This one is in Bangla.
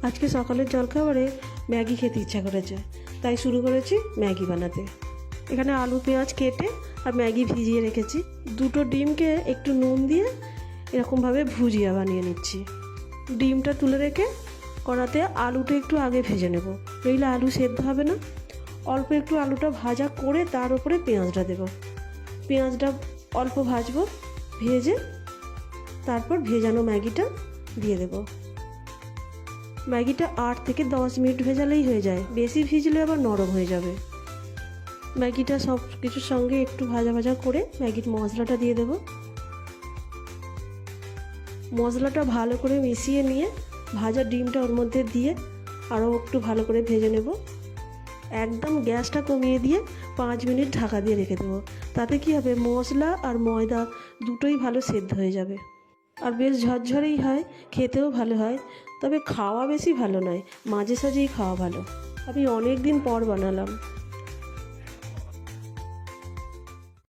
আজকে সকালের জলখাবারে ম্যাগি খেতে ইচ্ছা করেছে, তাই শুরু করেছি ম্যাগি বানাতে। এখানে আলু পেঁয়াজ কেটে আর ম্যাগি ভিজিয়ে রেখেছি। দুটো ডিমকে একটু নুন দিয়ে এরকমভাবে ভুজিয়া বানিয়ে নিচ্ছি। ডিমটা তুলে রেখে কড়াতে আলুটা একটু আগে ভেজে নেব, নইলে আলু সেদ্ধ হবে না। অল্প একটু আলুটা ভাজা করে তার উপরে পেঁয়াজটা দেব। পেঁয়াজটা অল্প ভাজবো, ভেজে তারপর ভেজানো ম্যাগিটা দিয়ে দেব। ম্যাগিটা 8 থেকে 10 মিনিট ভেজালেই হয়ে যায়, বেশি ভিজলে আবার নরম হয়ে যাবে। ম্যাগিটা সব কিছুর সঙ্গে একটু ভাজা ভাজা করে ম্যাগির মশলাটা দিয়ে দেব। মশলাটা ভালো করে মিশিয়ে নিয়ে ভাজা ডিমটা ওর মধ্যে দিয়ে আরও একটু ভালো করে ভেজে নেব। একদম গ্যাসটা কমিয়ে দিয়ে 5 মিনিট ঢাকা দিয়ে রেখে দেবো। তাতে কি হবে, মশলা আর ময়দা দুটোই ভালো সেদ্ধ হয়ে যাবে, আর বেশ ঝরঝরেই হয়, খেতেও ভালো হয়। তবে খাওয়া বেশি ভালো নয়, মাঝে সাঝেই খাওয়া ভালো। আমি অনেক দিন পর বানালাম।